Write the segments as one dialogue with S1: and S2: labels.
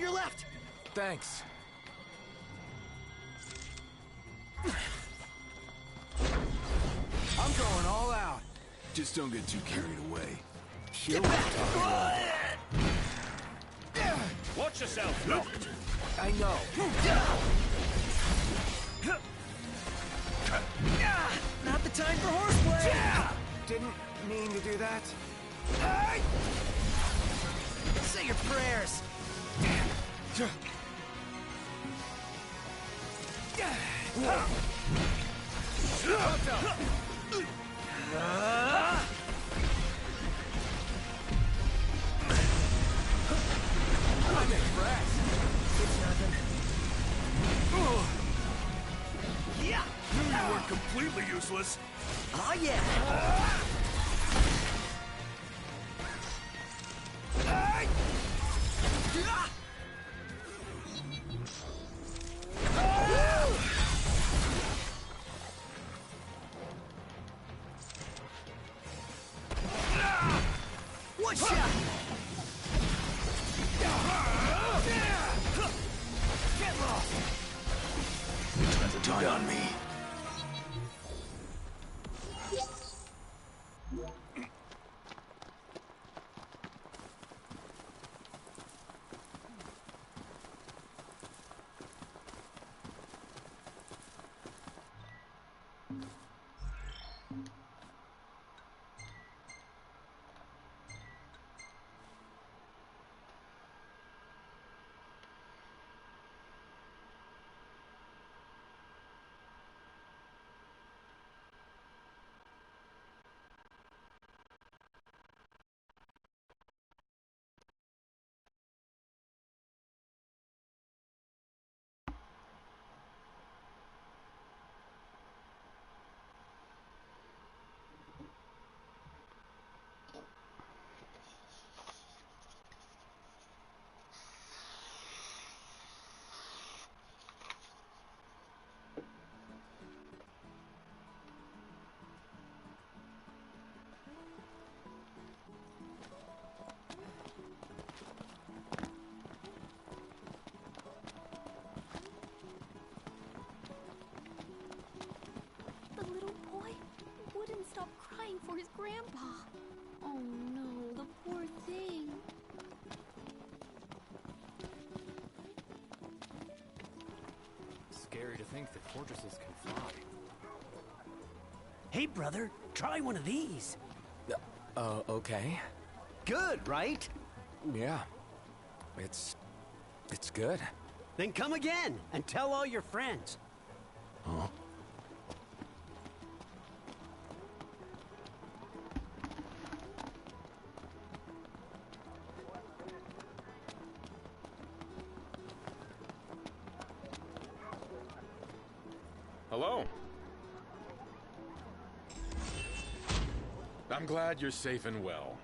S1: your left!
S2: Thanks. I'm going all out.
S3: Just don't get too carried away.
S1: Get back!
S4: Watch yourself, locked!
S2: I know.
S1: Not the time for horseplay!
S2: Didn't mean to do that.
S1: Say your prayers!
S2: I'm impressed.
S1: It's nothing. Yeah!
S4: Knew you weren't completely useless.
S1: Oh yeah! One shot! Get lost!
S3: Time to die on me.
S5: The little boy wouldn't stop crying for his grandpa. Oh no, the poor thing.
S6: Scary to think that fortresses can fly.
S1: Hey brother, try one of these.
S2: Okay.
S1: Good, right?
S2: Yeah. It's good.
S1: Then come again and tell all your friends.
S3: Huh?
S4: Hello. I'm glad you're safe and well.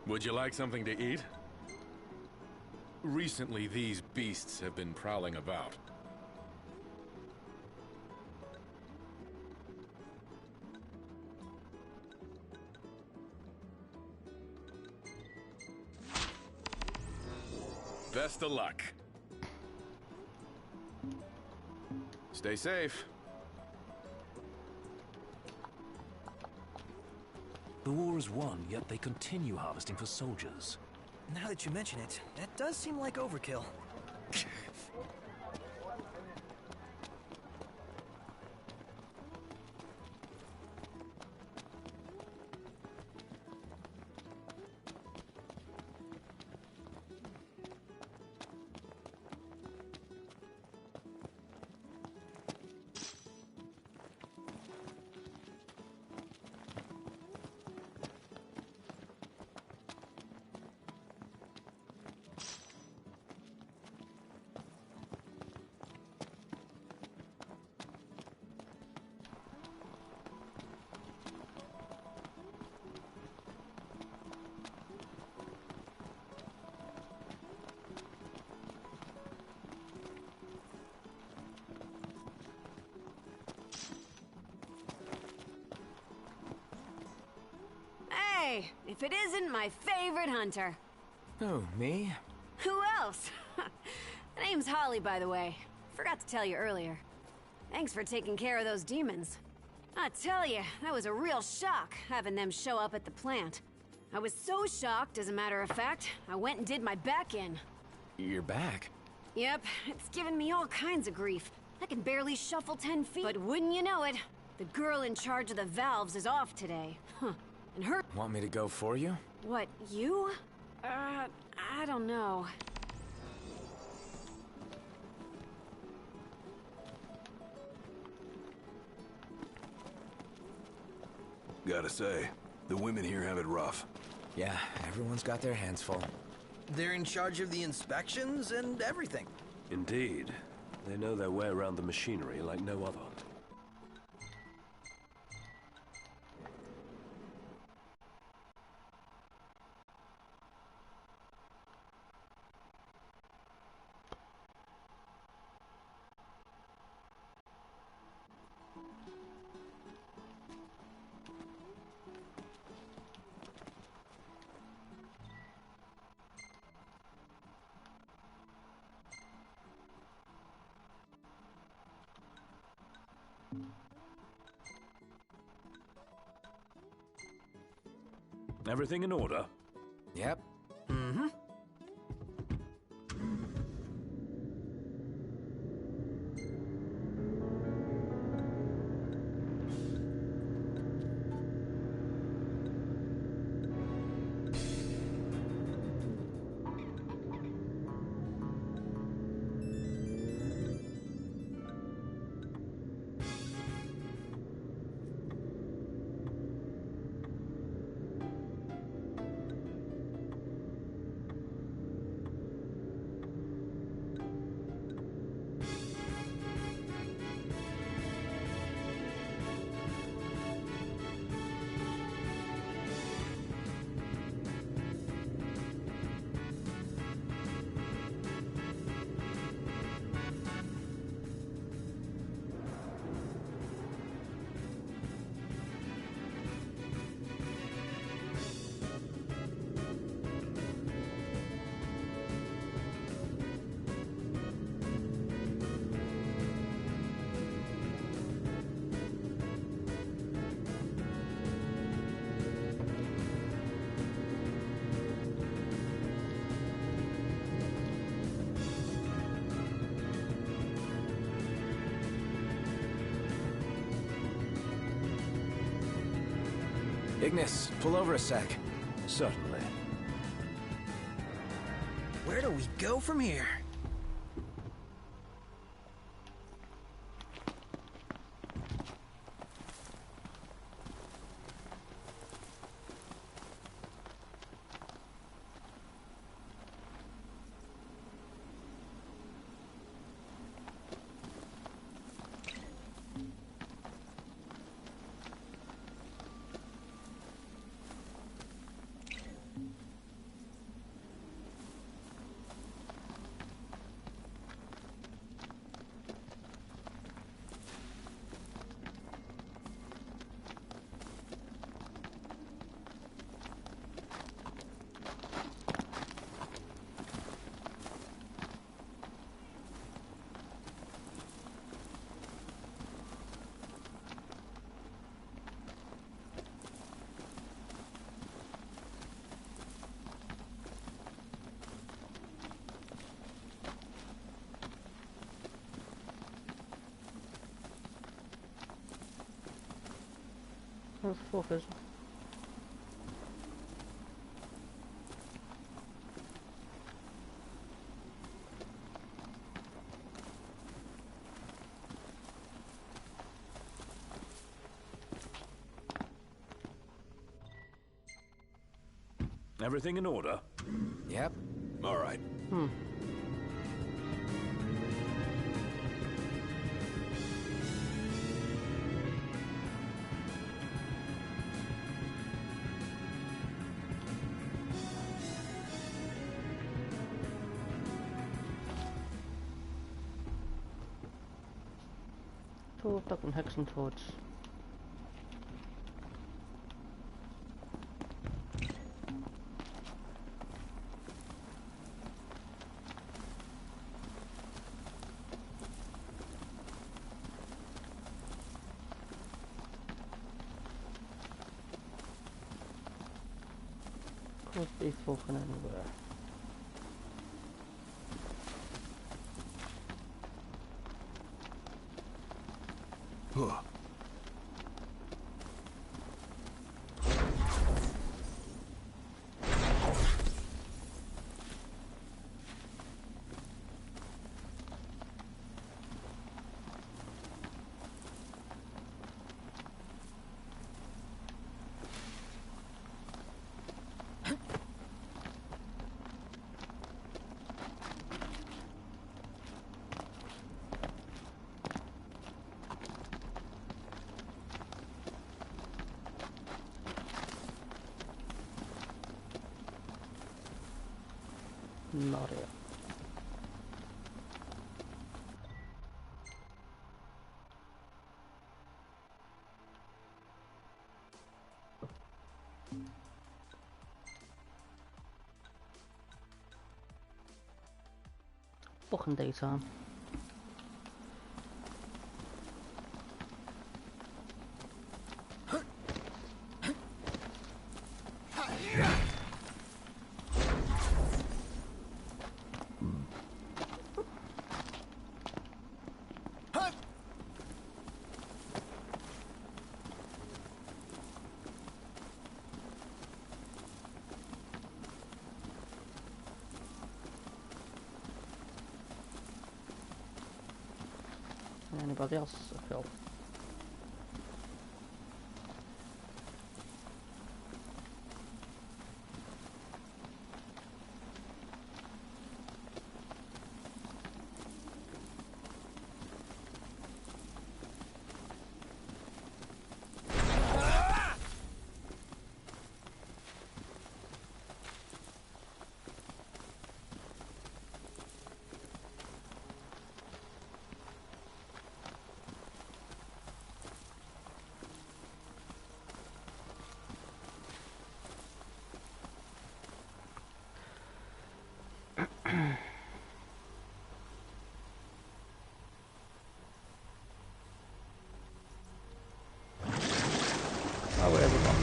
S4: Would you like something to eat? Recently, these beasts have been prowling about. Best of luck. Stay safe.
S7: The war is won, yet they continue harvesting for soldiers.
S1: Now that you mention it, that does seem like overkill.
S8: if it isn't my favorite hunter.
S2: Oh, me?
S8: Who else? The name's Holly, by the way. Forgot to tell you earlier. Thanks for taking care of those demons. I tell you, that was a real shock, having them show up at the plant. I was so shocked, as a matter of fact, I went and did my back in.
S2: You're back?
S8: Yep, it's given me all kinds of grief. I can barely shuffle 10 feet. But wouldn't you know it, the girl in charge of the valves is off today. Huh. And her—
S2: Want me to go for you?
S8: What, you? I don't know.
S3: Gotta say, the women here have it rough.
S2: Yeah, everyone's got their hands full.
S9: They're in charge of the inspections and everything.
S10: Indeed. They know their way around the machinery like no other. Everything in order?
S2: Yep.
S9: Mm-hmm.
S2: Ignis, pull over a sec.
S10: Certainly.
S9: Where do we go from here?
S11: What the fuck is it?
S10: Everything in order?
S2: Yep.
S3: All right.
S11: Tårtak en heksentoorts. Was Ps4 van anywhere?
S3: Huh.
S11: Not it. Fucking daytime. Anybody else feel? Oh, where have we gone?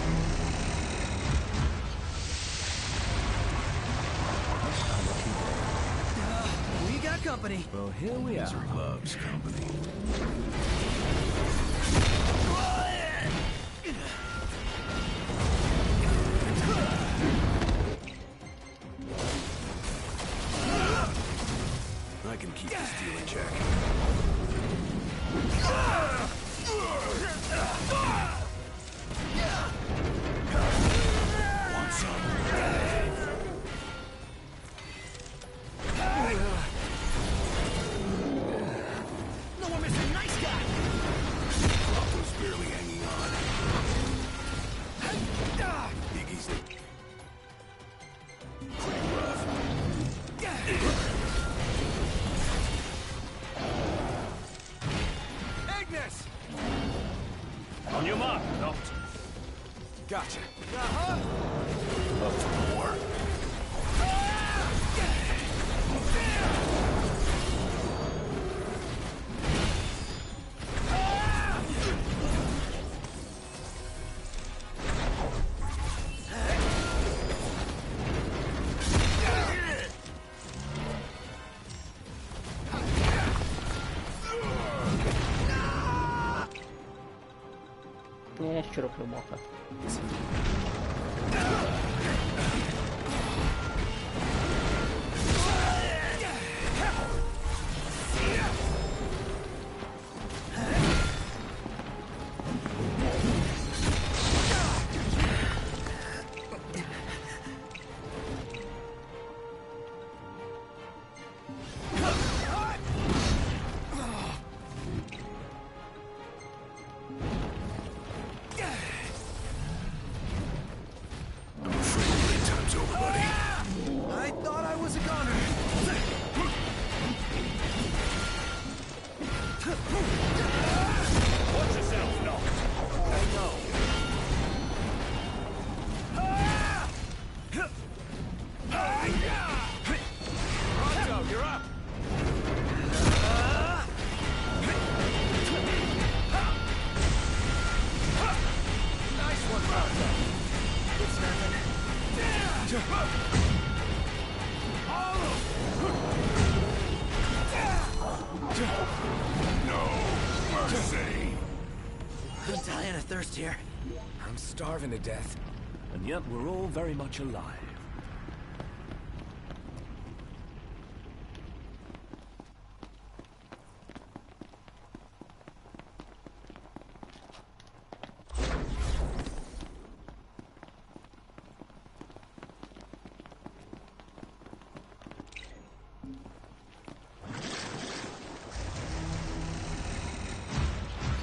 S1: We got company.
S2: Well, here we are.
S3: Misery loves company. I can keep this deal in check. Want some?
S1: No more Mr. Nice Guy.
S3: Otto's barely hanging on. Biggie's pretty rough.
S1: Agnes!
S10: On your mark, Doctor.
S2: Gotcha.
S3: Up for more.
S11: Yeah, shut up, little Walker.
S3: I'm afraid my time's over.
S1: I'm dying of thirst here.
S2: I'm starving to death.
S7: And yet we're all very much alive.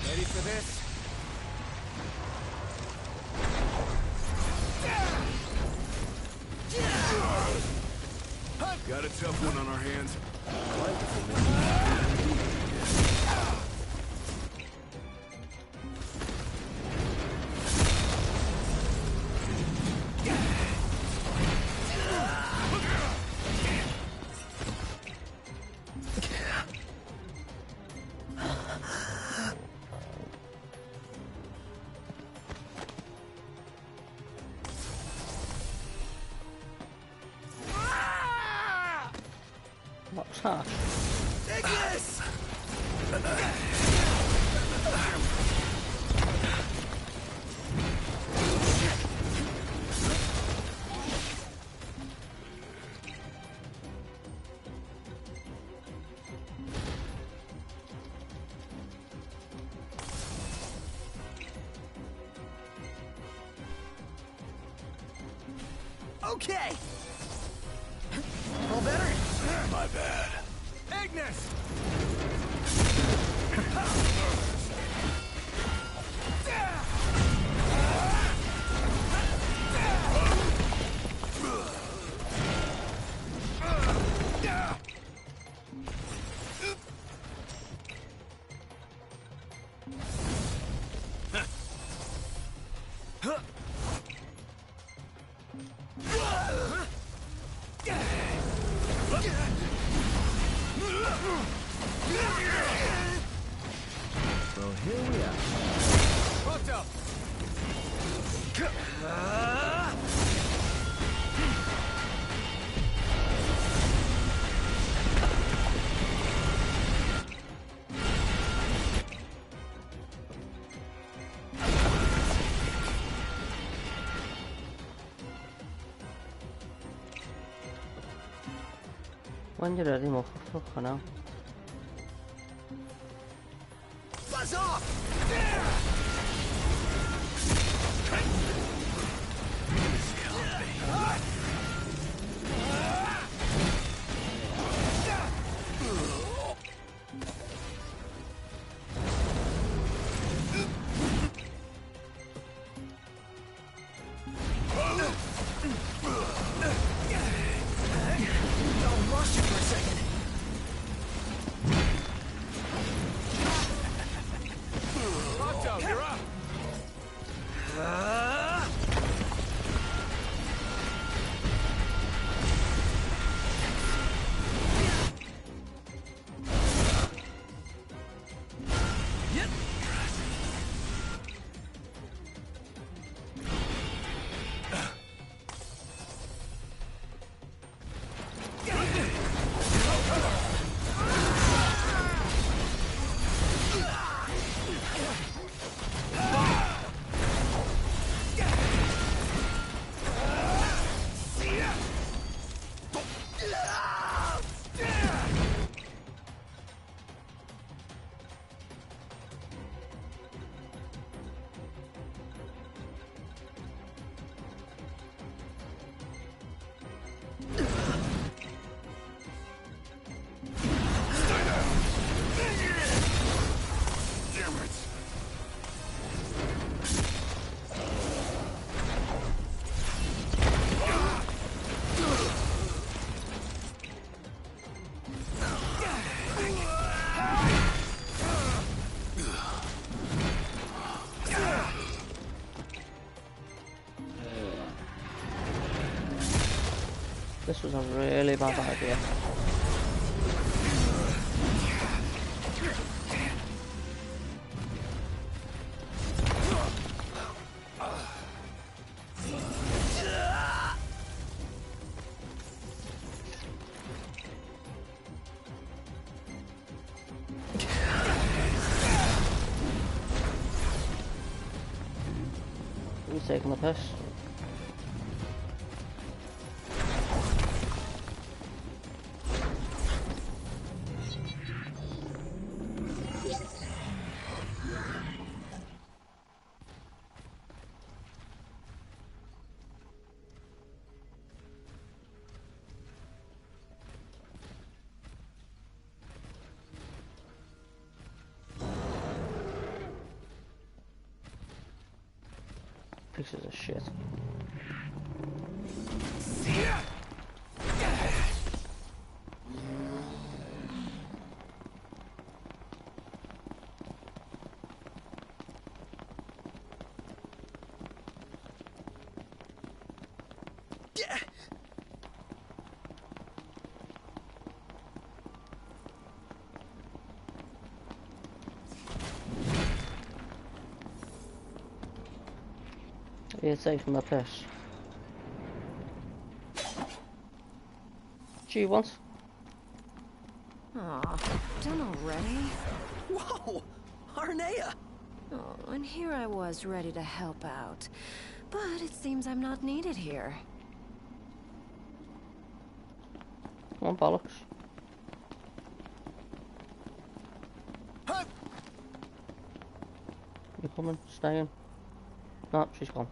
S2: Ready for this?
S3: Got a tough one on our hands.
S11: What's that?
S1: Take this! Okay. All better?
S3: My bad.
S1: Ignis!
S2: Well, here we are.
S1: Fucked up.
S11: وين جرى مخفف هنا؟
S1: Buzz off! I'll rush you for a second.
S2: Otto, you're up.
S1: Yep.
S11: This was a really bad idea. He's taking the piss. Pieces of shit. You're safe from the piss. Gee, once.
S8: Aw, done already?
S9: Whoa! Arnea!
S8: Oh, and here I was ready to help out. But it seems I'm not needed here.
S11: Come on, bollocks. You coming? Staying? No, she's gone.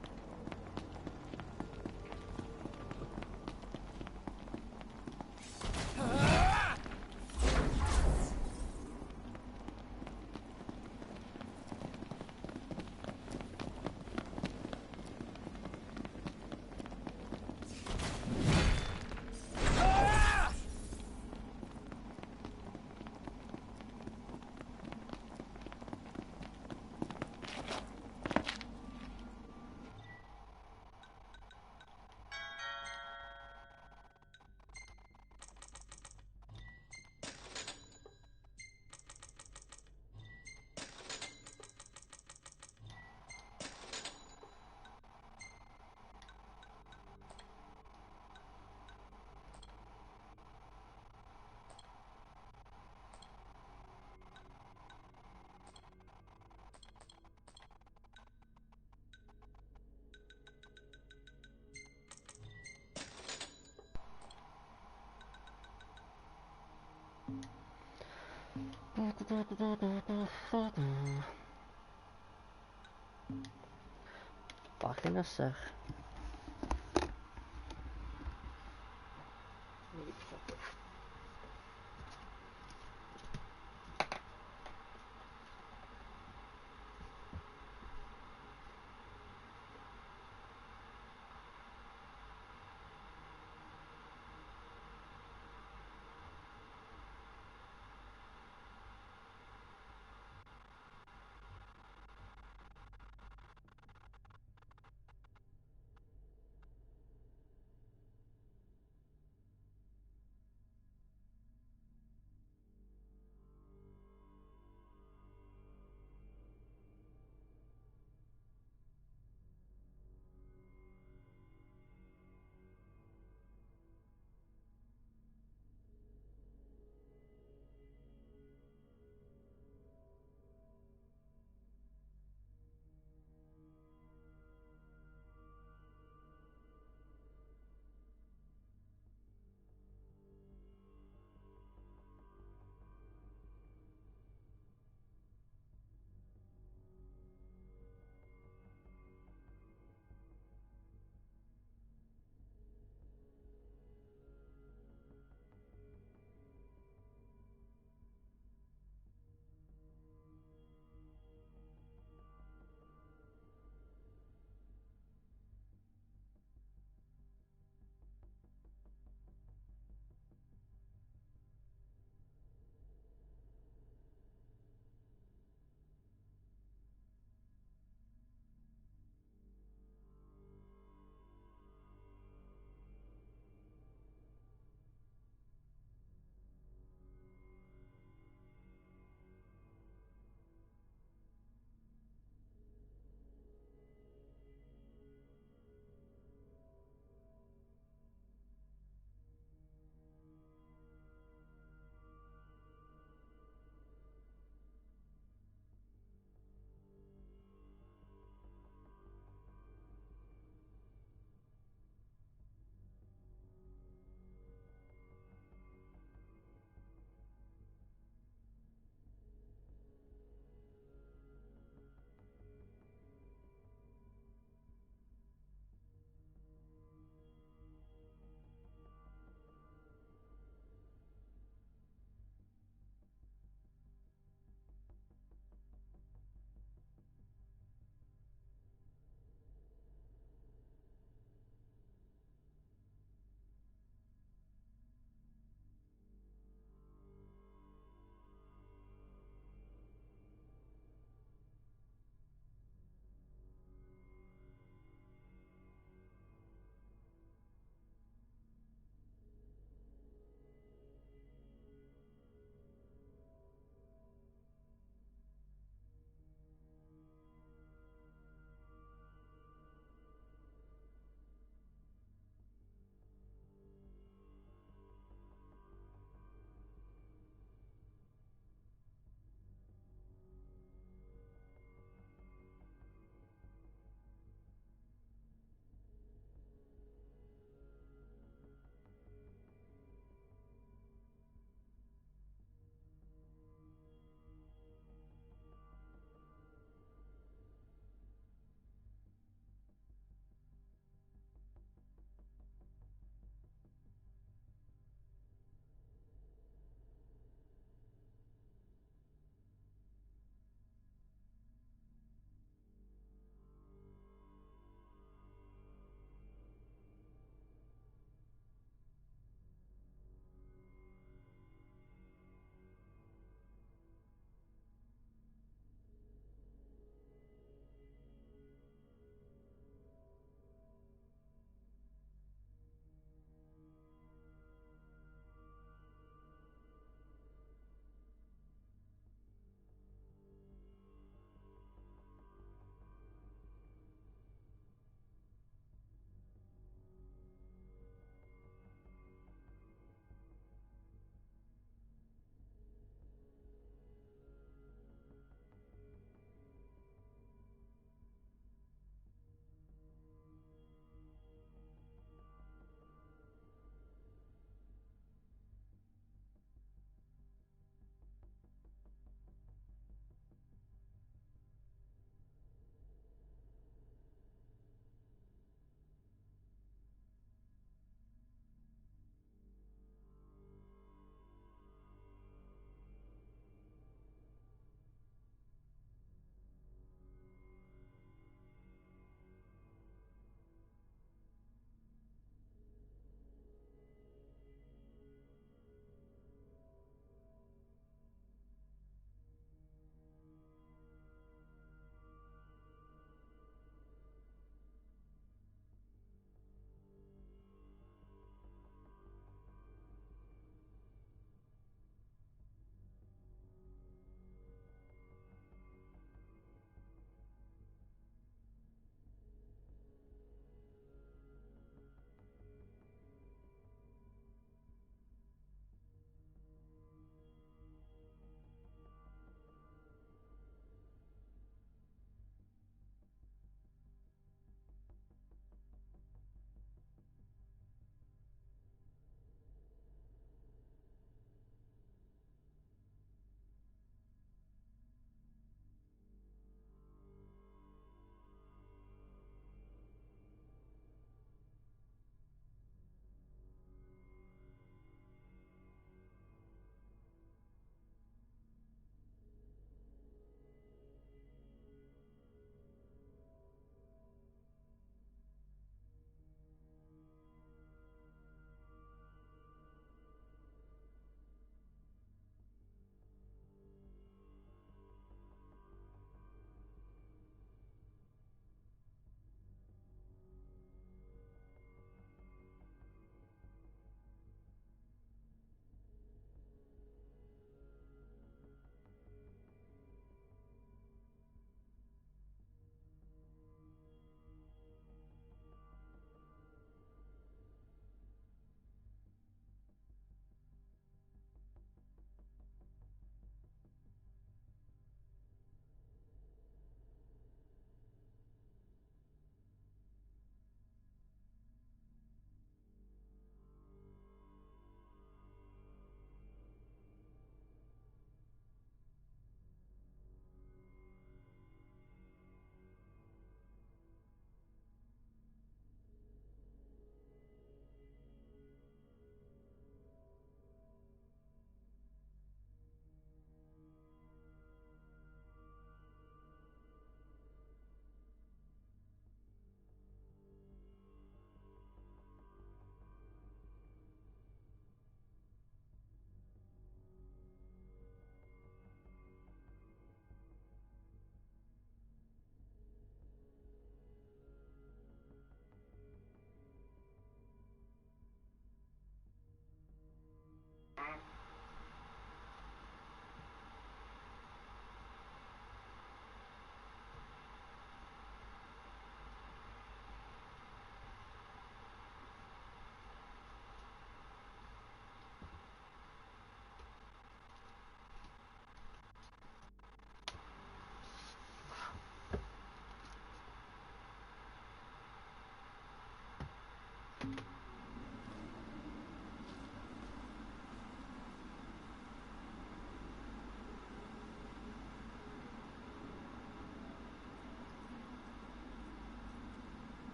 S11: Back in a sec.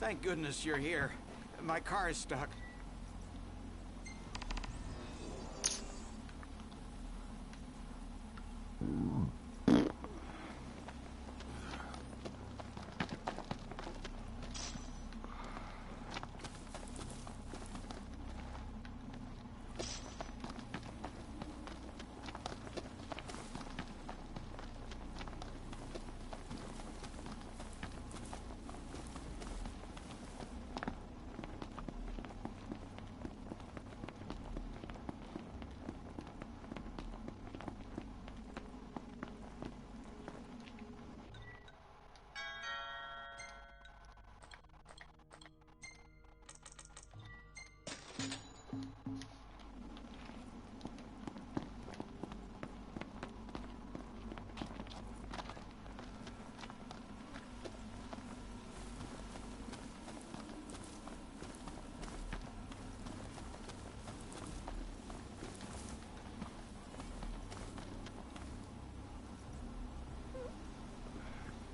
S1: Thank goodness you're here. My car is stuck.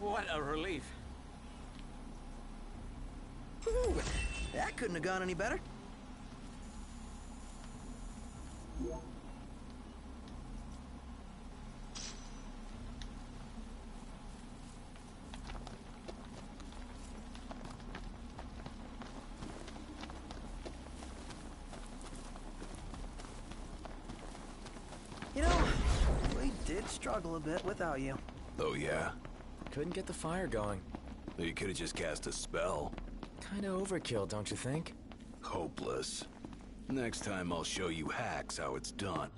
S1: What a relief.
S9: Ooh, that couldn't have gone any better. You know, we did struggle a bit without you.
S3: Oh, yeah?
S2: Couldn't get the fire going.
S3: You could have just cast a spell.
S2: Kinda overkill, don't you think?
S3: Hopeless. Next time I'll show you hacks how it's done.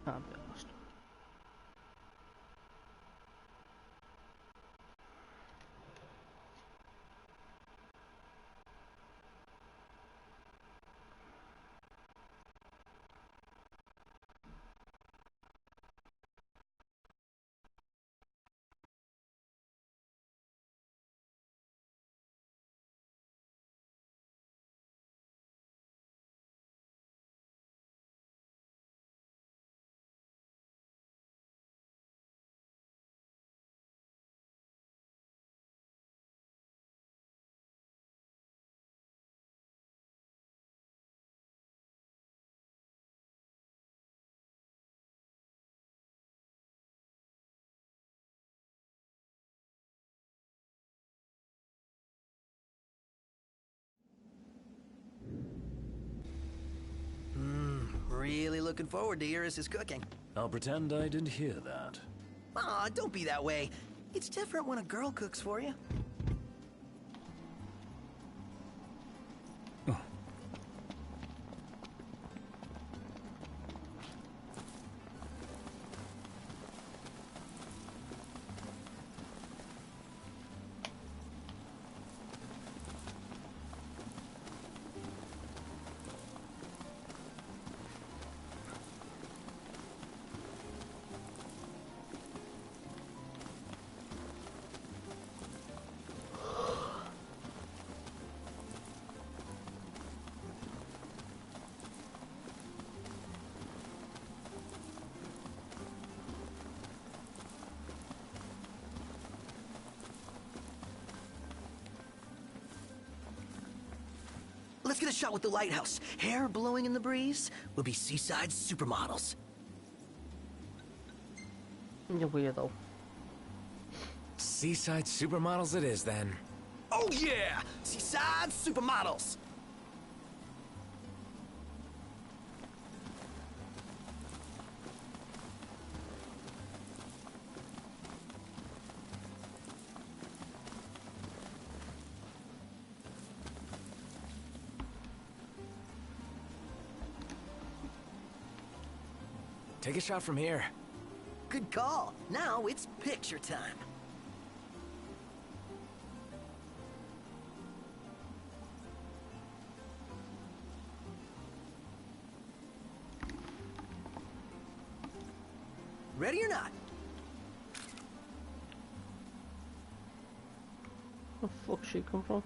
S11: Can't be honest.
S9: Really looking forward to Iris' cooking.
S7: I'll pretend I didn't hear that.
S9: Aw, don't be that way. It's different when a girl cooks for you. Let's get a shot with the lighthouse. Hair blowing in the breeze. We'll be seaside supermodels.
S11: You're weirdo.
S2: Seaside supermodels it is, then.
S9: Oh yeah! Seaside supermodels!
S2: Take a shot from here.
S9: Good call. Now it's picture time. Ready or not?
S11: Where the fuck she come from?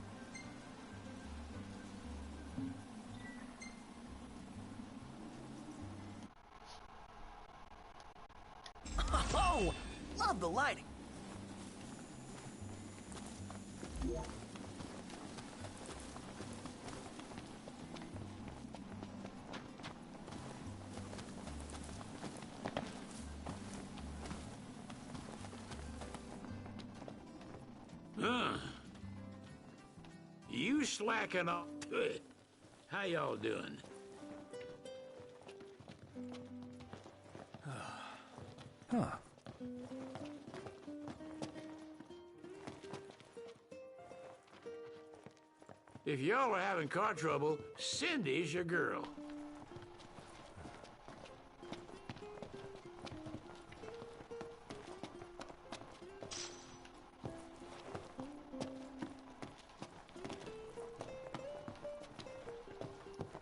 S9: Oh, love the lighting.
S12: You slacking off. Good. How y'all doing?
S2: Huh.
S12: If y'all are having car trouble, Cindy's your girl.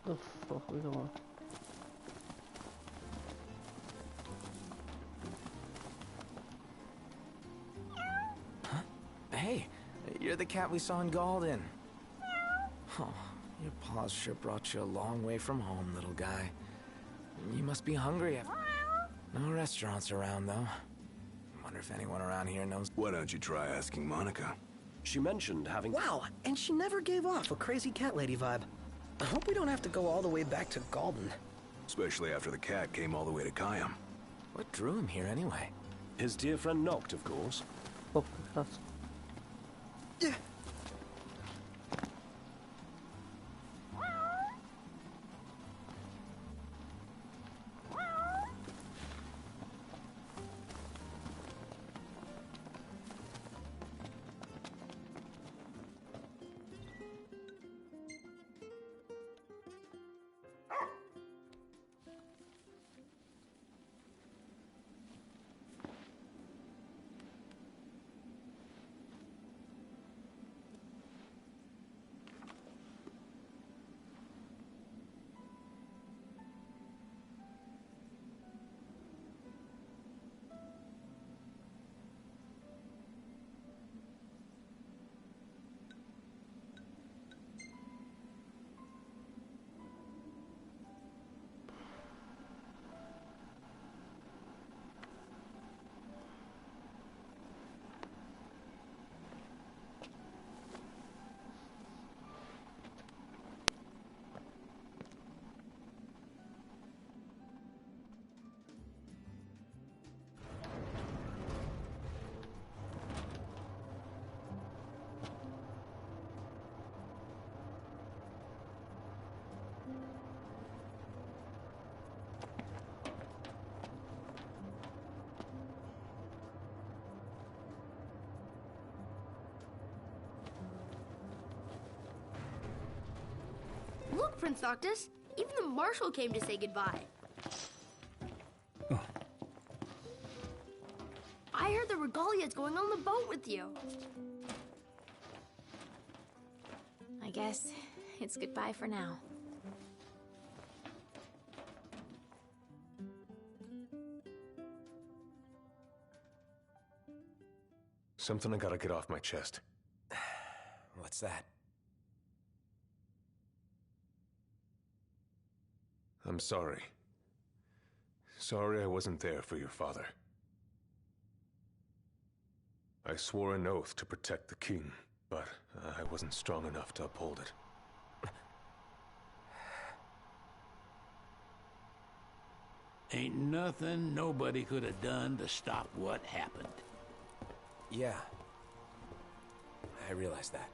S11: The fuck we going?
S2: Hey, you're the cat we saw in Galden. Oh, your paws sure brought you a long way from home, little guy. You must be hungry. No restaurants around, though. Wonder if anyone around here knows.
S3: Why don't you try asking Monica?
S10: She mentioned having...
S9: Wow, and she never gave off a crazy cat lady vibe. I hope we don't have to go all the way back to Galden.
S3: Especially after the cat came all the way to Kayam.
S2: What drew him here anyway?
S10: His dear friend Noct, of course.
S11: Fuck that.
S9: Yeah.
S13: Look, Prince Noctis, even the Marshal came to say goodbye.
S2: Oh.
S13: I heard the Regalia's going on the boat with you.
S5: I guess it's goodbye for now.
S4: Something I gotta get off my chest.
S2: What's that?
S4: I'm sorry. Sorry I wasn't there for your father. I swore an oath to protect the king, but I wasn't strong enough to uphold it.
S12: Ain't nothing nobody could have done to stop what happened.
S2: Yeah. I realize that.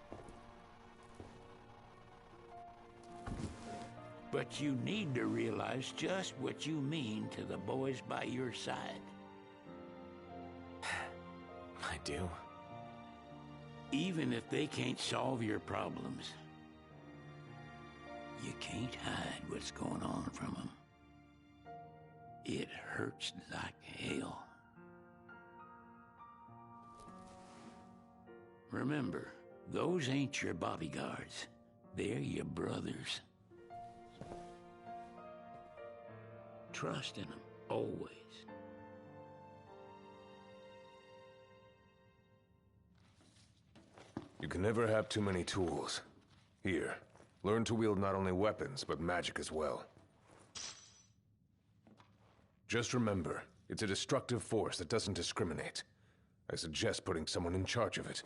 S12: But you need to realize just what you mean to the boys by your side.
S2: I do.
S12: Even if they can't solve your problems, you can't hide what's going on from them. It hurts like hell. Remember, those ain't your bodyguards. They're your brothers. Trust in them, always.
S4: You can never have too many tools. Here, learn to wield not only weapons, but magic as well. Just remember, it's a destructive force that doesn't discriminate. I suggest putting someone in charge of it.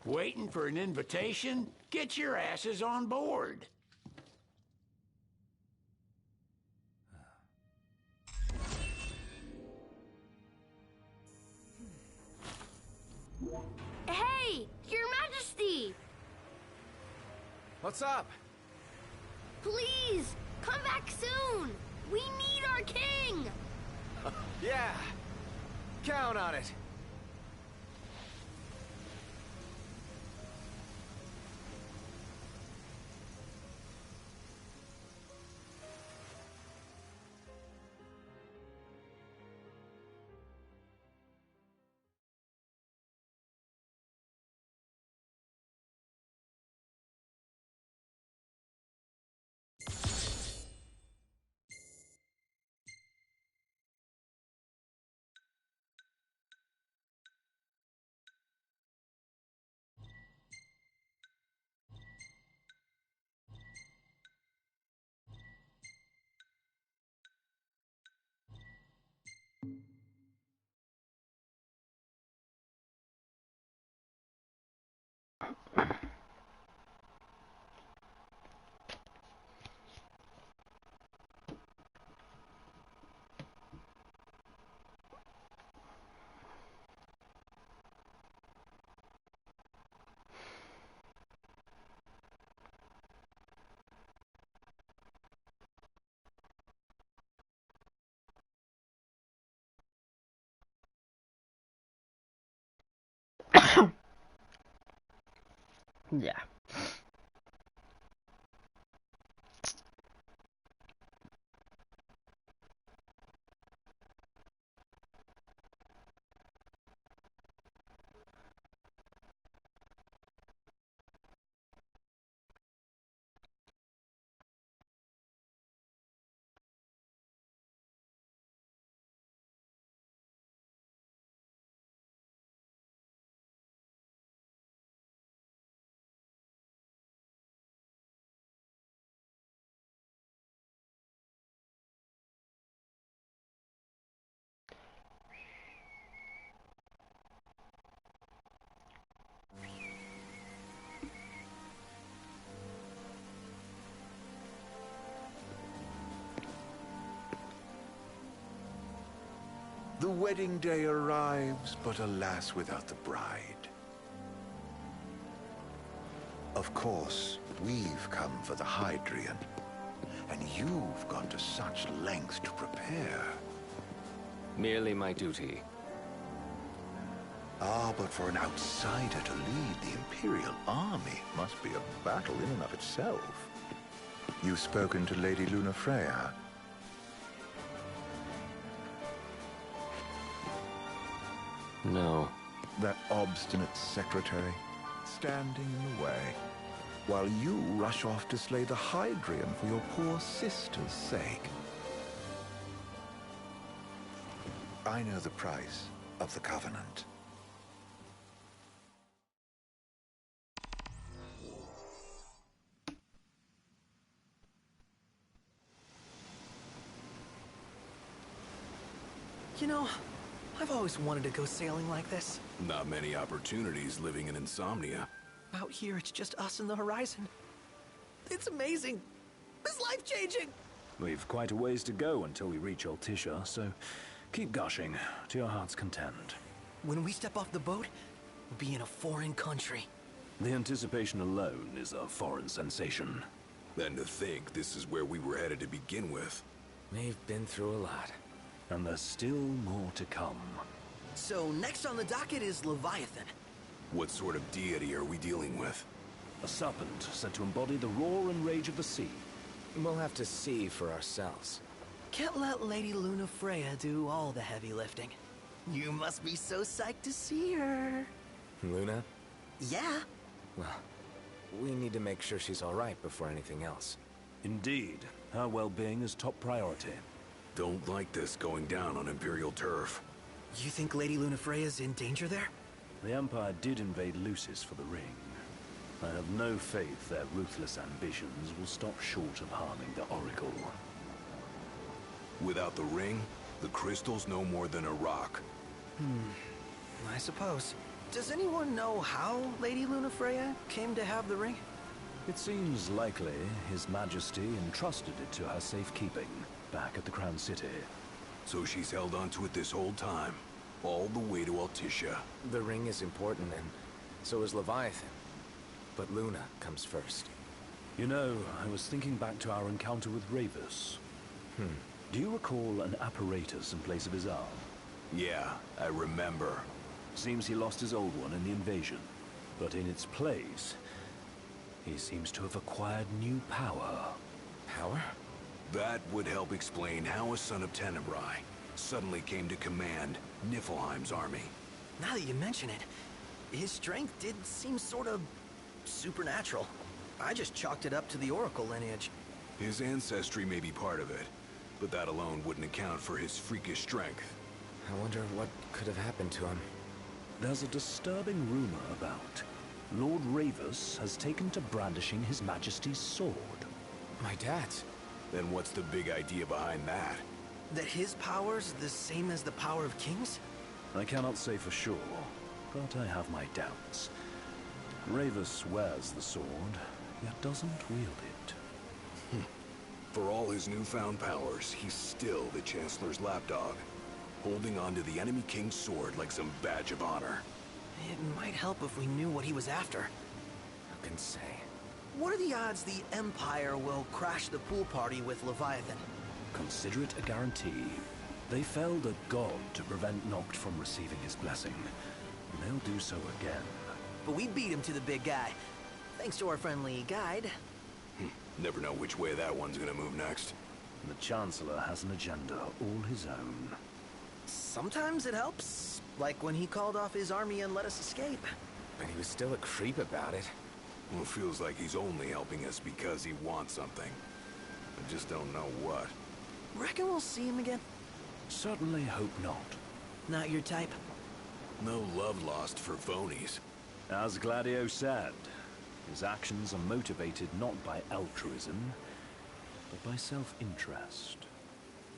S12: Waiting for an invitation? Get your asses on board.
S13: Hey, Your Majesty!
S2: What's up?
S13: Please, come back soon! We need our king!
S2: Yeah, count on it.
S11: Yeah.
S3: The wedding day arrives, but alas, without the bride. Of course, we've come for the Hydrian, and you've gone to such lengths to prepare.
S14: Merely my duty.
S3: Ah, but for an outsider to lead the Imperial army must be a battle in and of itself. You've spoken to Lady Lunafreya.
S14: No.
S3: That obstinate secretary, standing in the way, while you rush off to slay the Hydrian for your poor sister's sake. I know the price of the Covenant.
S9: You know, I've always wanted to go sailing like this.
S15: Not many opportunities living in Insomnia.
S9: Out here, it's just us and the horizon. It's amazing. It's life-changing.
S7: We've quite a ways to go until we reach Altisha, so keep gushing to your heart's content.
S9: When we step off the boat, we'll be in a foreign country.
S7: The anticipation alone is a foreign sensation.
S15: And to think this is where we were headed to begin with.
S2: We've been through a lot.
S7: And there's still more to come.
S9: So next on the docket is Leviathan.
S15: What sort of deity are we dealing with?
S7: A serpent said to embody the roar and rage of the sea.
S2: We'll have to see for ourselves.
S9: Can't let Lady Luna Freya do all the heavy lifting. You must be so psyched to see her.
S2: Luna?
S9: Yeah.
S2: Well, we need to make sure she's all right before anything else.
S7: Indeed. Her well-being is top priority.
S15: Don't like this going down on Imperial turf.
S9: You think Lady Luna Freya's in danger there?
S7: The Empire did invade Lucis for the ring. I have no faith their ruthless ambitions will stop short of harming the Oracle.
S15: Without the ring, the crystal's no more than a rock.
S9: I suppose. Does anyone know how Lady Luna Freya came to have the ring?
S7: It seems likely His Majesty entrusted it to her safekeeping back at the Crown City.
S15: So she's held onto it this whole time, all the way to Altisha.
S2: The ring is important, and so is Leviathan. But Luna comes first.
S7: You know, I was thinking back to our encounter with Ravus. Do you recall an apparatus in place of his arm?
S15: Yeah, I remember.
S7: Seems he lost his old one in the invasion. But in its place, he seems to have acquired new power.
S2: Power?
S15: That would help explain how a son of Tenebrae suddenly came to command Niflheim's army.
S9: Now that you mention it, his strength did seem sort of supernatural. I just chalked it up to the Oracle lineage.
S15: His ancestry may be part of it, but that alone wouldn't account for his freakish strength.
S2: I wonder what could have happened to him.
S7: There's a disturbing rumor about Lord Ravus has taken to brandishing His Majesty's sword.
S2: My dad's?
S15: Then what's the big idea behind that?
S9: That his power's the same as the power of kings?
S7: I cannot say for sure, but I have my doubts. Ravus wears the sword, yet doesn't wield it.
S15: For all his newfound powers, he's still the Chancellor's lapdog, holding on to the enemy king's sword like some badge of honor.
S9: It might help if we knew what he was after.
S2: Who can say?
S9: What are the odds the Empire will crash the pool party with Leviathan?
S7: Consider it a guarantee. They felled a god to prevent Noct from receiving his blessing. They'll do so again.
S9: But we beat him to the big guy, thanks to our friendly guide.
S15: Never know which way that one's gonna move next.
S7: The Chancellor has an agenda all his own.
S9: Sometimes it helps, like when he called off his army and let us escape.
S2: But he was still a creep about it.
S15: Well, it feels like he's only helping us because he wants something. I just don't know what.
S9: Reckon we'll see him again?
S7: Certainly hope not.
S9: Not your type?
S15: No love lost for phonies.
S7: As Gladio said, his actions are motivated not by altruism, but by self-interest.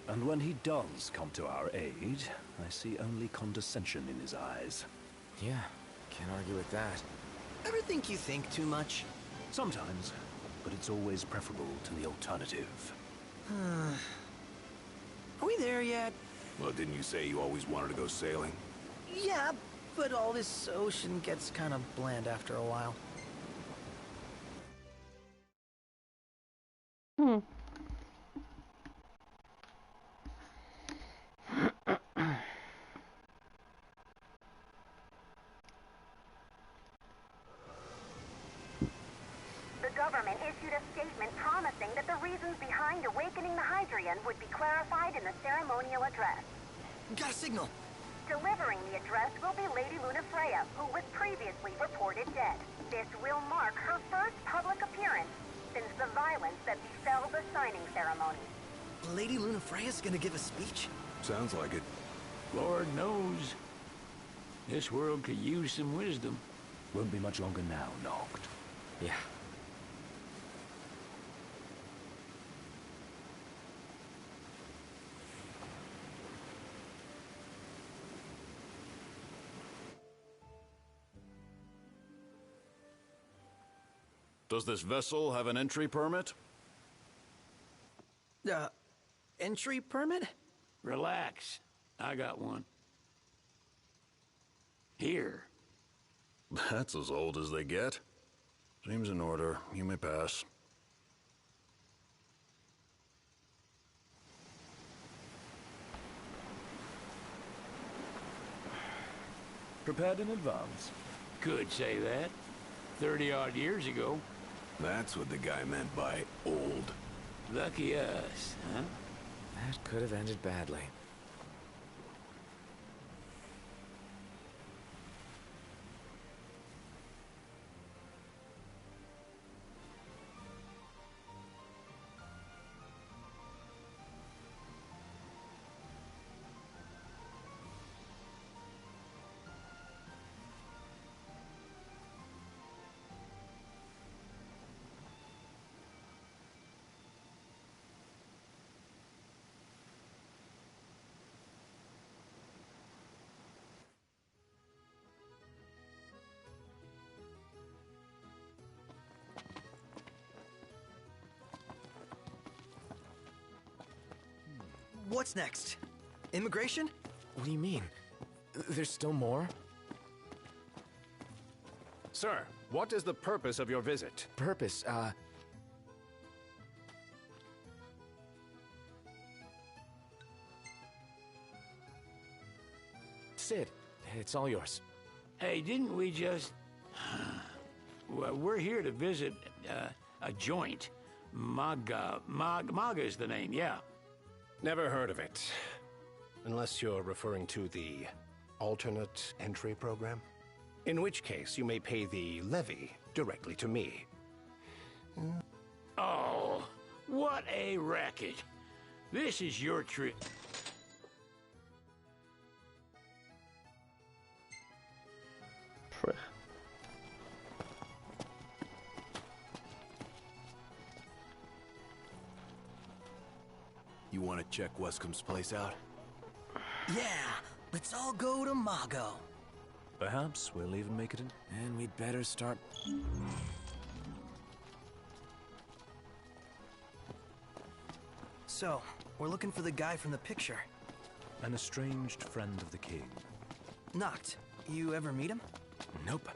S7: And when he does come to our aid, I see only condescension in his eyes.
S2: Yeah, can't argue with that.
S9: Ever think you think too much?
S7: Sometimes, but it's always preferable to the alternative.
S9: Are we there yet?
S15: Well, didn't you say you always wanted to go sailing?
S9: Yeah, but all this ocean gets kind of bland after a while.
S16: The government issued a statement promising that the reasons behind awakening the Hydrian would be clarified in the ceremonial address.
S9: Got a signal!
S16: Delivering the address will be Lady Luna Freya, who was previously reported dead. This will mark her first public appearance since the violence that befell the signing ceremony.
S9: Lady Luna Freya's gonna give a speech?
S15: Sounds like it.
S12: Lord knows. This world could use some wisdom.
S7: Won't be much longer now, Noct.
S2: Yeah.
S17: Does this vessel have an entry permit?
S9: Entry permit?
S12: Relax. I got one. Here.
S17: That's as old as they get. Seems in order. You may pass.
S7: Prepared in advance?
S12: Could say that. 30-odd years ago.
S15: That's what the guy meant by old.
S12: Lucky us, huh?
S2: That could have ended badly.
S9: What's next? Immigration?
S2: What do you mean? There's still more?
S6: Sir, what is the purpose of your visit?
S2: Purpose, Sid, it's all yours.
S12: Hey, didn't we just... Well, we're here to visit a joint. Maga's the name, yeah.
S6: Never heard of it. Unless you're referring to the alternate entry program. In which case, you may pay the levy directly to me.
S12: Oh, what a racket. This is your trip.
S15: You want to check Wescom's place out?
S9: Yeah, let's all go to Mago.
S7: Perhaps we'll even make it in.
S2: And we'd better start...
S9: So, we're looking for the guy from the picture.
S7: An estranged friend of the king.
S9: Noct, you ever meet him?
S2: Nope.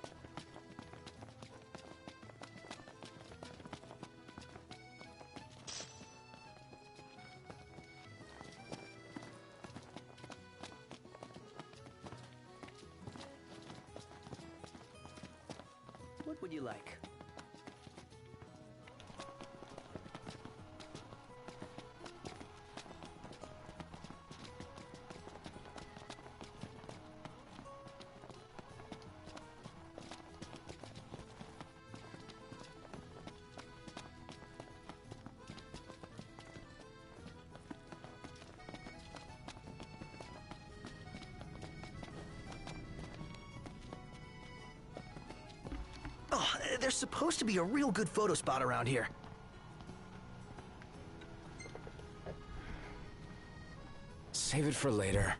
S9: What would you like? Oh, there's supposed to be a real good photo spot around here.
S2: Save it for later.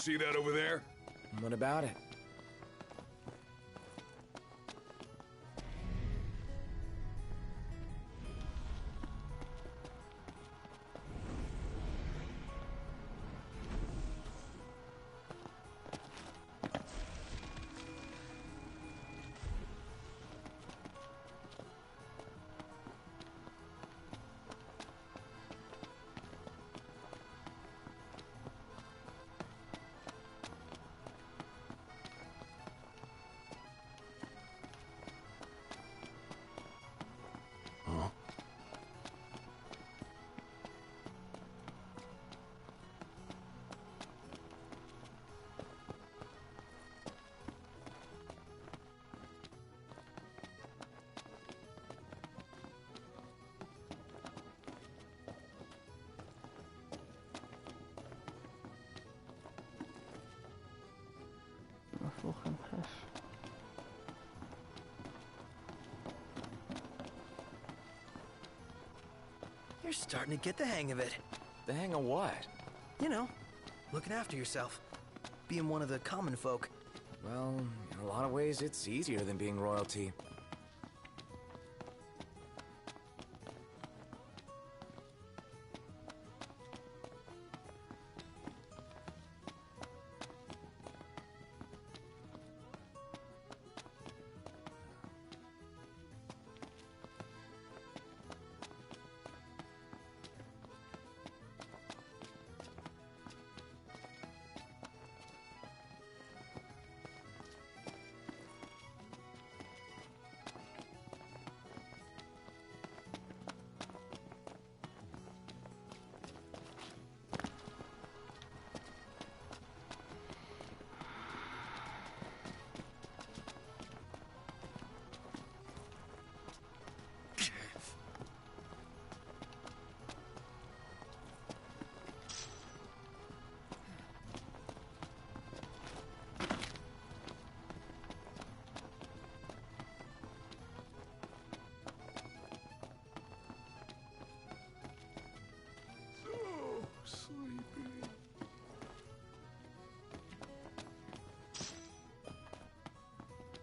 S15: See that over there?
S2: What about it?
S9: You're starting to get the hang of it.
S2: The hang of what?
S9: You know, looking after yourself. Being one of the common folk.
S2: Well, in a lot of ways, it's easier than being royalty.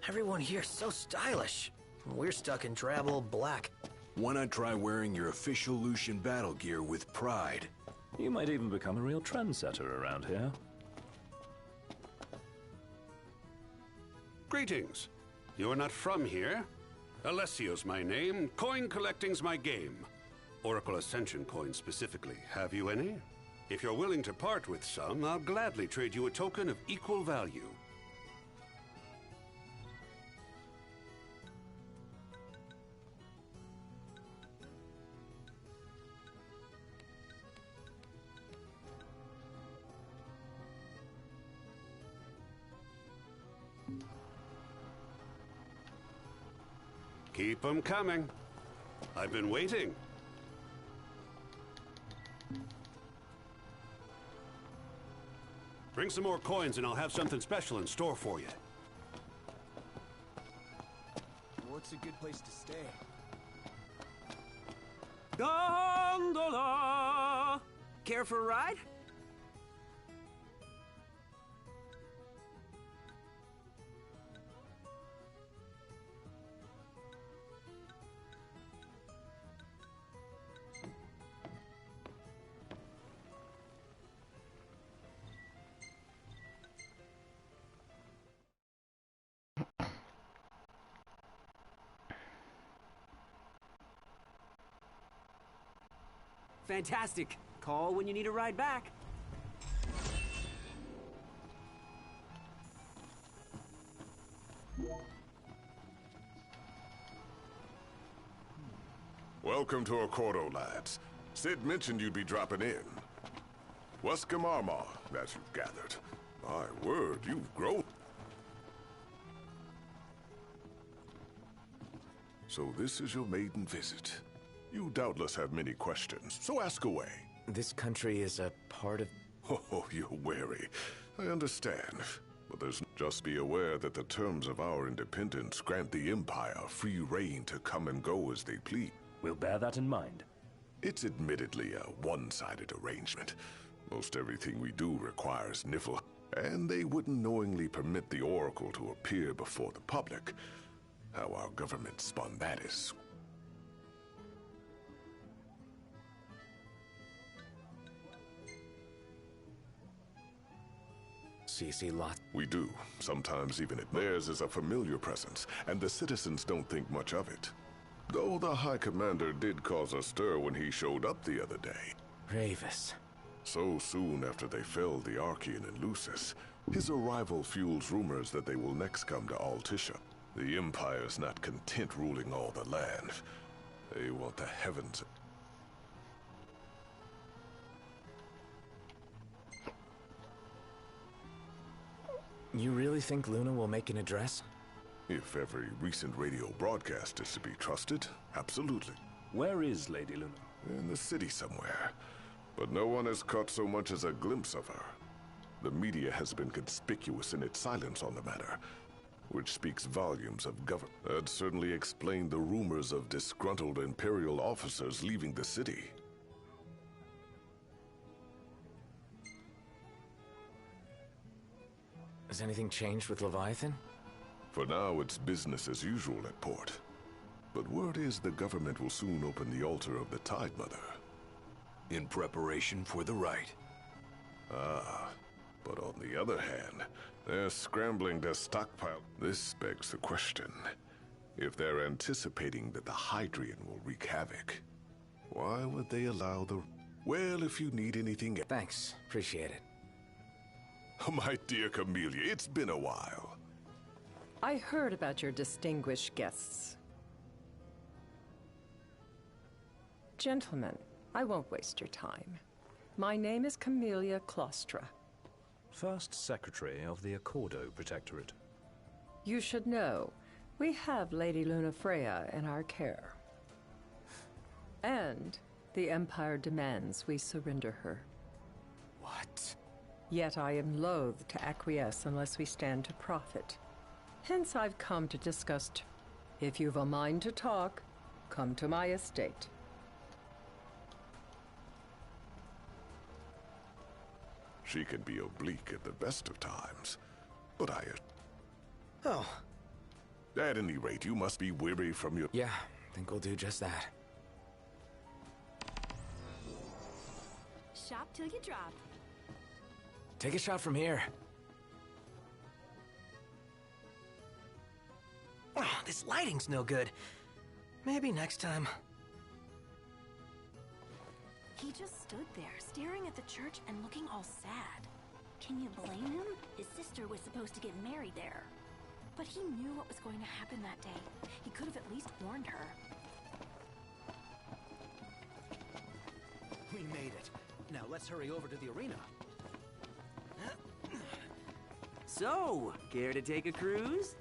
S9: Everyone here's so stylish. We're stuck in drab old black.
S15: Why not try wearing your official Lucian battle gear with pride?
S7: You might even become a real trendsetter around here.
S18: Greetings. You are not from here? Alessio's my name. Coin collecting's my game. Oracle Ascension coins specifically. Have you any? If you're willing to part with some, I'll gladly trade you a token of equal value. Keep them coming. I've been waiting. Bring some more coins and I'll have something special in store for you.
S19: What's a good place to stay?
S20: Gondola! Care for a ride? Fantastic. Call when you need a ride back.
S21: Welcome to Accordo, lads. Sid mentioned you'd be dropping in. Weskamarma, that you've gathered. My word, you've grown. So this is your maiden visit. You doubtless have many questions, so ask away.
S2: This country is a part of...
S21: Oh, you're wary. I understand. But just be aware that the terms of our independence grant the Empire free reign to come and go as they please.
S7: We'll bear that in mind.
S21: It's admittedly a one-sided arrangement. Most everything we do requires Nifl. And they wouldn't knowingly permit the Oracle to appear before the public. How our government spun that is...
S2: CC lot.
S21: We do. Sometimes even theirs is a familiar presence, and the citizens don't think much of it. Though the High Commander did cause a stir when he showed up the other day.
S2: Ravis.
S21: So soon after they felled the Archean in Lucis, his arrival fuels rumors that they will next come to Altisha. The Empire's not content ruling all the land. They want the heavens.
S2: You really think Luna will make an address?
S21: If every recent radio broadcast is to be trusted, absolutely.
S7: Where is Lady Luna?
S21: In the city somewhere. But no one has caught so much as a glimpse of her. The media has been conspicuous in its silence on the matter, which speaks volumes of government. That certainly explained the rumors of disgruntled Imperial officers leaving the city.
S2: Has anything changed with Leviathan?
S21: For now, it's business as usual at port. But word is the government will soon open the altar of the Tide Mother.
S15: In preparation for the rite.
S21: Ah, but on the other hand, they're scrambling to stockpile. This begs the question. If they're anticipating that the Hydrian will wreak havoc, why would they allow the... Well, if you need anything...
S2: Thanks. Appreciate it.
S21: Oh, my dear Camellia, it's been a while.
S8: I heard about your distinguished guests. Gentlemen, I won't waste your time. My name is Camellia Claustra.
S7: First Secretary of the Accordo Protectorate.
S8: You should know, we have Lady Luna Freya in our care. And the Empire demands we surrender her.
S2: What?
S8: Yet I am loath to acquiesce unless we stand to profit. Hence I've come to discuss. If you've a mind to talk, come to my estate.
S21: She can be oblique at the best of times, but I...
S9: Oh.
S21: At any rate, you must be weary from your...
S2: Yeah, think we'll do just that.
S5: Shop till you drop.
S2: Take a shot from here.
S9: Oh, this lighting's no good. Maybe next time.
S5: He just stood there, staring at the church and looking all sad. Can you blame him? His sister was supposed to get married there. But he knew what was going to happen that day. He could have at least warned her.
S9: We made it. Now let's hurry over to the arena.
S20: So, care to take a cruise?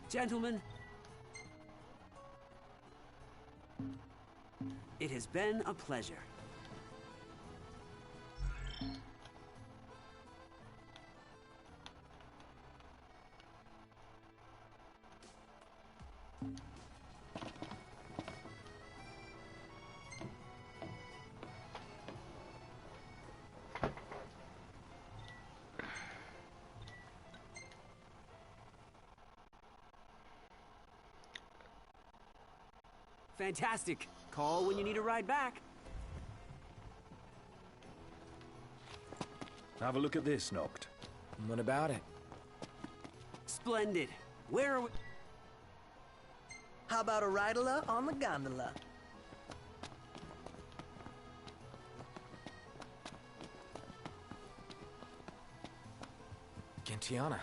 S20: Gentlemen, it has been a pleasure. Fantastic. Call when you need a ride back.
S7: Have a look at this, Noct.
S2: What about it?
S20: Splendid. Where are we?
S9: How about a ridola on the gondola?
S2: Gentiana.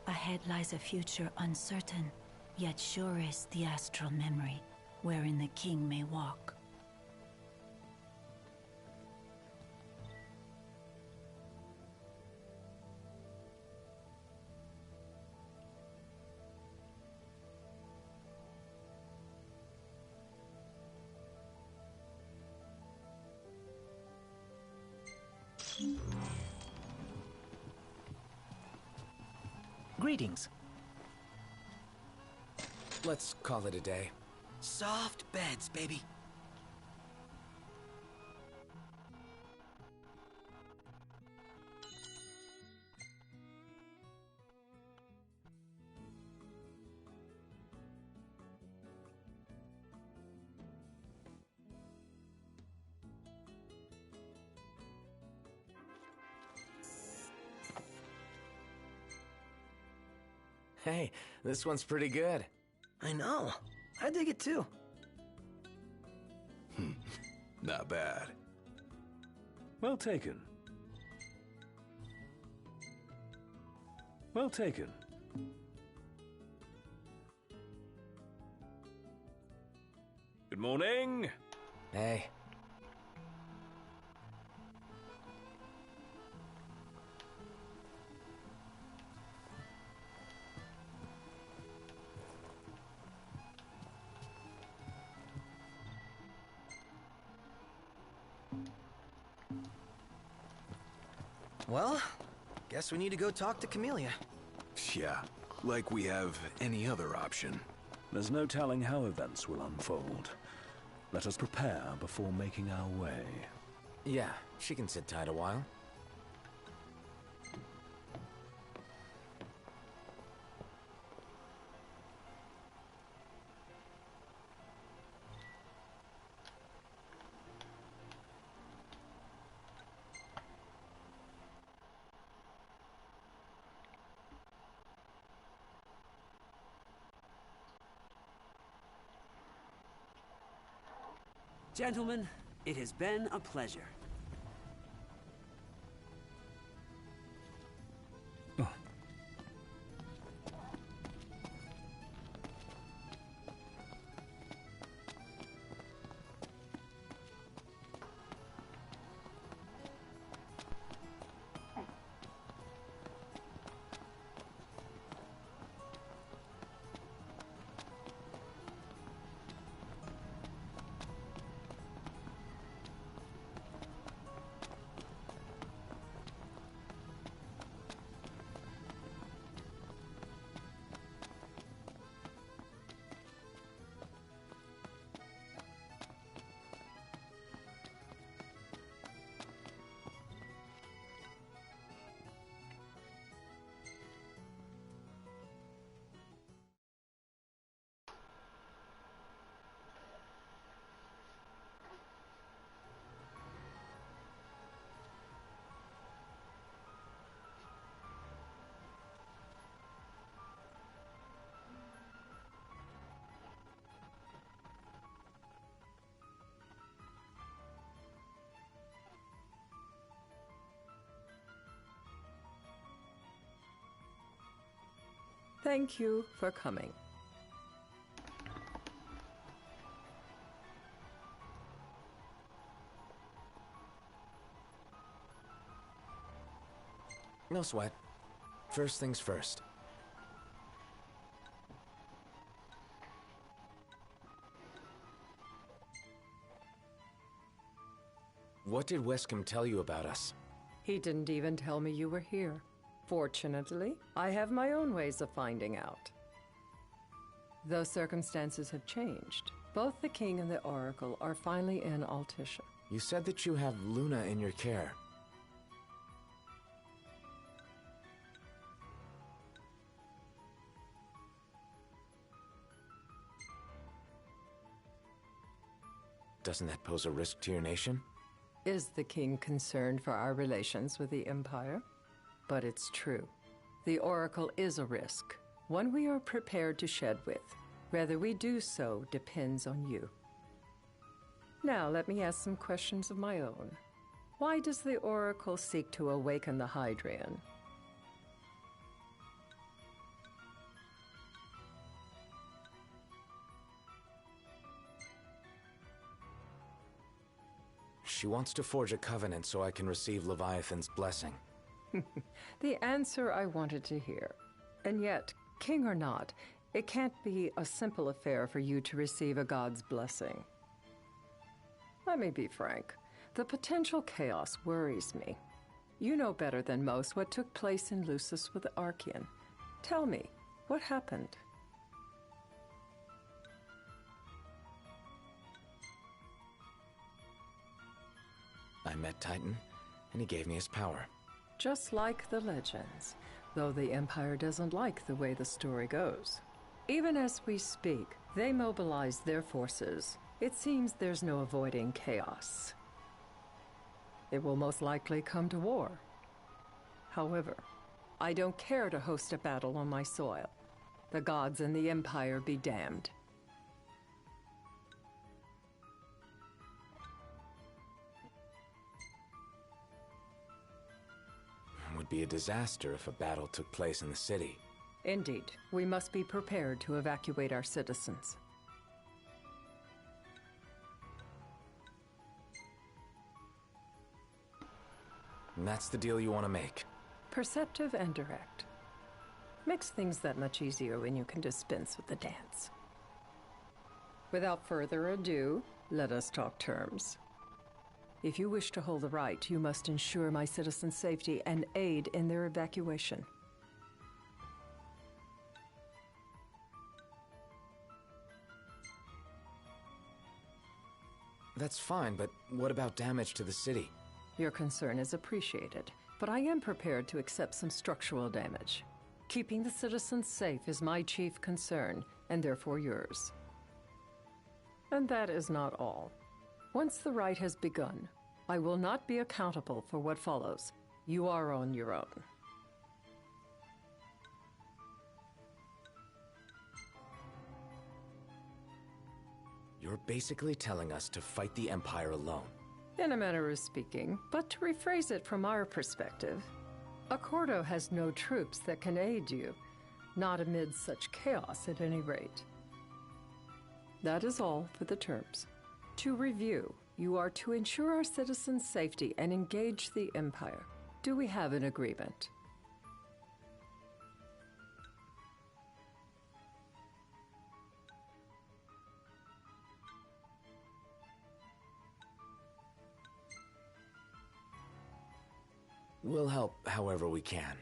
S22: Ahead lies a future uncertain, yet sure is the astral memory, wherein the king may walk.
S2: Greetings. Let's call it a day.
S9: Soft beds, baby.
S2: Hey, this one's pretty good.
S9: I know. I dig it too.
S15: Not bad.
S7: Well taken. Well taken. Good morning.
S2: Hey.
S9: Well, guess we need to go talk to Camellia.
S15: Yeah, like we have any other option.
S7: There's no telling how events will unfold. Let us prepare before making our way.
S2: Yeah, she can sit tight a while.
S20: Gentlemen, it has been a pleasure.
S8: Thank you for coming.
S2: No sweat. First things first. What did Wescombe tell you about us?
S8: He didn't even tell me you were here. Fortunately, I have my own ways of finding out. Though circumstances have changed, both the King and the Oracle are finally in Altissia.
S2: You said that you have Luna in your care. Doesn't that pose a risk to your nation?
S8: Is the King concerned for our relations with the Empire? But it's true. The Oracle is a risk, one we are prepared to shed with. Whether we do so depends on you. Now, let me ask some questions of my own. Why does the Oracle seek to awaken the Hydrian?
S2: She wants to forge a covenant so I can receive Leviathan's blessing.
S8: The answer I wanted to hear. And yet, king or not, it can't be a simple affair for you to receive a god's blessing. Let me be frank. The potential chaos worries me. You know better than most what took place in Lucis with the Archean. Tell me, what happened?
S2: met Titan, and he gave me his power.
S8: Just like the legends, though the Empire doesn't like the way the story goes. Even as we speak, they mobilize their forces. It seems there's no avoiding chaos. It will most likely come to war. However, I don't care to host a battle on my soil. The gods and the Empire be damned.
S2: It would be a disaster if a battle took place in the city.
S8: Indeed, we must be prepared to evacuate our citizens.
S2: And that's the deal you want to make.
S8: Perceptive and direct. Makes things that much easier when you can dispense with the dance. Without further ado, let us talk terms. If you wish to hold the right, you must ensure my citizens' safety and aid in their evacuation.
S2: That's fine, but what about damage to the city?
S8: Your concern is appreciated, but I am prepared to accept some structural damage. Keeping the citizens safe is my chief concern, and therefore yours. And that is not all. Once the rite has begun, I will not be accountable for what follows. You are on your own.
S2: You're basically telling us to fight the Empire alone.
S8: In a manner of speaking, but to rephrase it from our perspective, Accordo has no troops that can aid you, not amid such chaos at any rate. That is all for the terms. To review, you are to ensure our citizens' safety and engage the Empire. Do we have an agreement?
S2: We'll help however we can.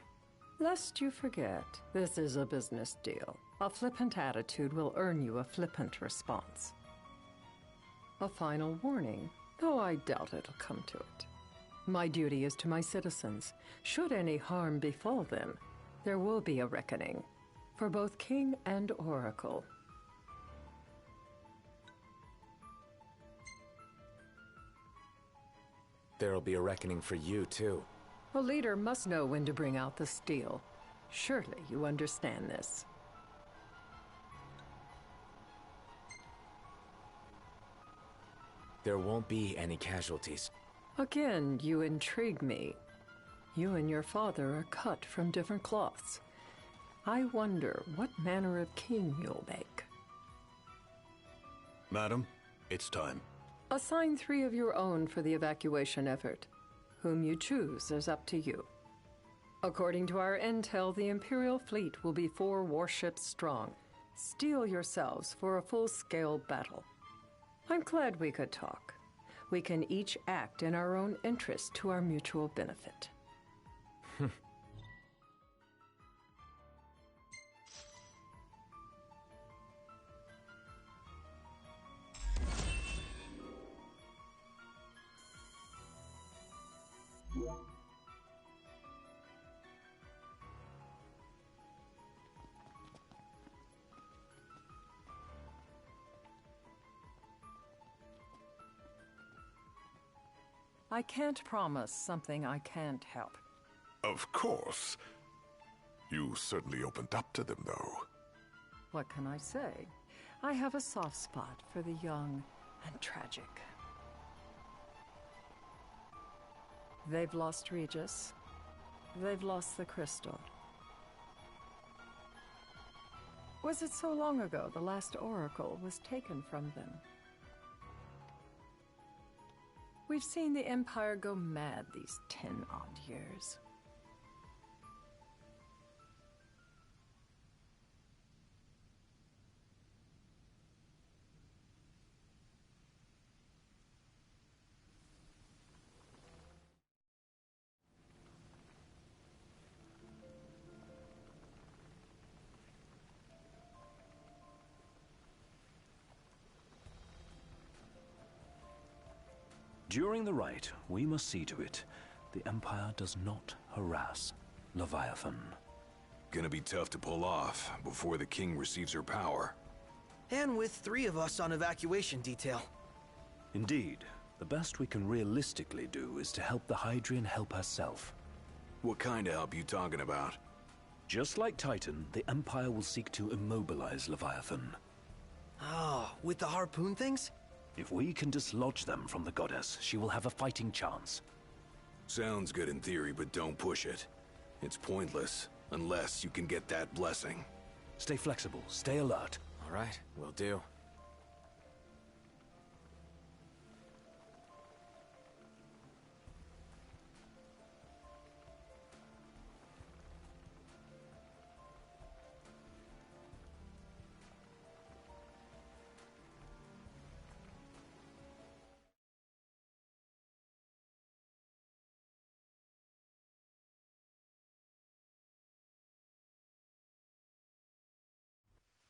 S8: Lest you forget, this is a business deal. A flippant attitude will earn you a flippant response. A final warning, though I doubt it'll come to it. My duty is to my citizens. Should any harm befall them, there will be a reckoning, for both King and Oracle.
S2: There'll be a reckoning for you, too.
S8: A leader must know when to bring out the steel. Surely you understand this.
S2: There won't be any casualties.
S8: Again, you intrigue me. You and your father are cut from different cloths. I wonder what manner of king you'll make.
S17: Madam, it's time.
S8: Assign 3 of your own for the evacuation effort. Whom you choose is up to you. According to our intel, the Imperial fleet will be 4 warships strong. Steel yourselves for a full-scale battle. I'm glad we could talk. We can each act in our own interest to our mutual benefit. I can't promise something I can't help.
S21: Of course. You certainly opened up to them, though.
S8: What can I say? I have a soft spot for the young and tragic. They've lost Regis. They've lost the crystal. Was it so long ago the last oracle was taken from them? We've seen the Empire go mad these 10-odd years.
S7: During the rite, we must see to it the Empire does not harass Leviathan.
S15: Gonna be tough to pull off before the king receives her power.
S9: And with 3 of us on evacuation detail.
S7: Indeed, the best we can realistically do is to help the Hydrian help herself.
S15: What kind of help you talking about?
S7: Just like Titan, the Empire will seek to immobilize Leviathan.
S9: Oh, with the harpoon things?
S7: If we can dislodge them from the goddess, she will have a fighting chance.
S15: Sounds good in theory, but don't push it. It's pointless, unless you can get that blessing.
S7: Stay flexible, stay alert.
S2: All right, will do.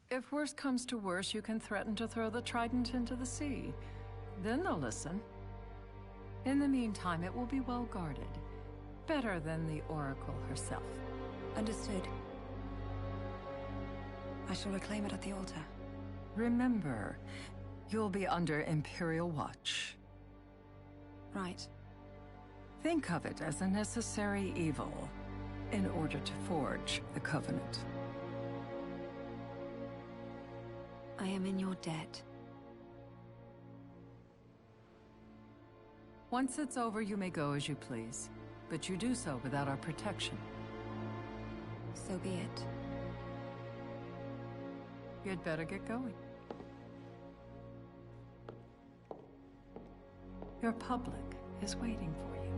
S8: If worse comes to worse, you can threaten to throw the trident into the sea. Then they'll listen. In the meantime, it will be well guarded. Better than the Oracle herself.
S22: Understood. I shall reclaim it at the altar.
S8: Remember, you'll be under Imperial watch.
S22: Right.
S8: Think of it as a necessary evil in order to forge the Covenant.
S22: I am in your debt.
S8: Once it's over, you may go as you please. But you do so without our protection.
S22: So be it.
S8: You'd better get going. Your public is waiting for you.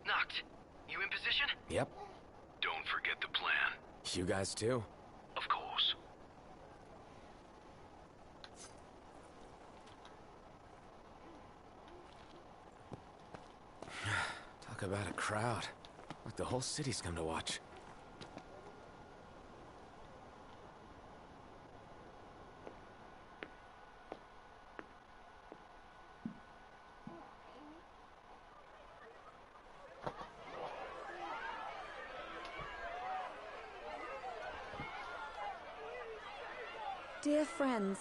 S1: Knocked. You in position?
S2: Yep.
S1: Don't forget the plan.
S2: You guys too.
S1: Of course.
S2: Talk about a crowd. Like the whole city's come to watch.
S22: Dear friends,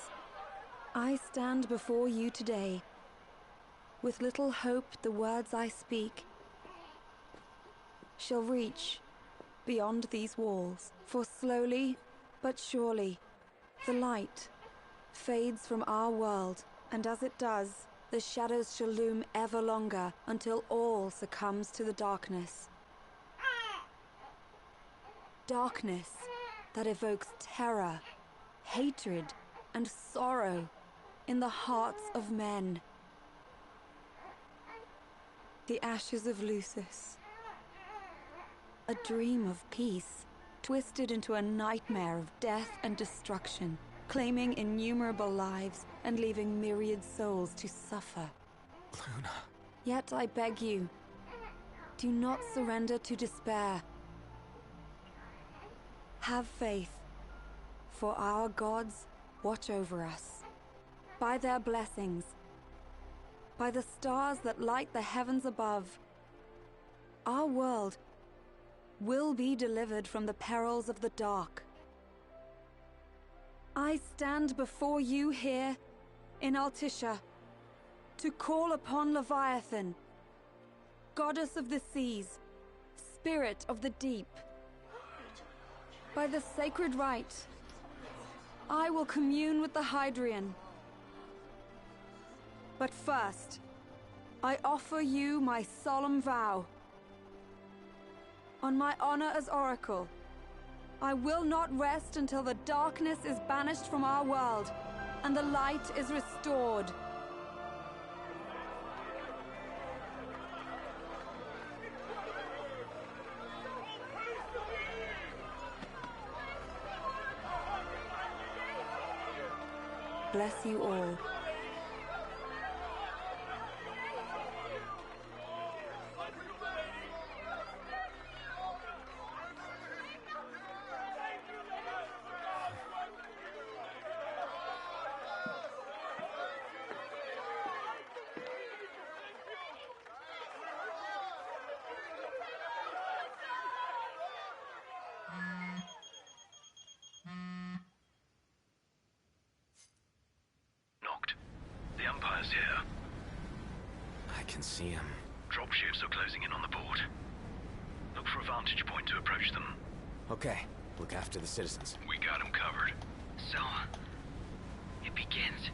S22: I stand before you today. With little hope the words I speak shall reach beyond these walls. For slowly but surely the light fades from our world, and as it does, the shadows shall loom ever longer until all succumbs to the darkness. Darkness that evokes terror, hatred, and sorrow in the hearts of men. The ashes of Lucis. A dream of peace, twisted into a nightmare of death and destruction, claiming innumerable lives and leaving myriad souls to suffer.
S2: Luna.
S22: Yet I beg you, do not surrender to despair. Have faith, for our gods watch over us. By their blessings, by the stars that light the heavens above, our world will be delivered from the perils of the dark. I stand before you here in Altisha to call upon Leviathan, goddess of the seas, spirit of the deep. By the sacred rite, I will commune with the Hydrian. But first, I offer you my solemn vow. On my honor as Oracle, I will not rest until the darkness is banished from our world and the light is restored. Bless you all.
S1: Knocked. The Empire's here.
S2: I can see him.
S1: Dropships are closing in on the port. Look for a vantage point to approach them.
S2: Okay, look after the citizens.
S1: We got them covered. So, it begins.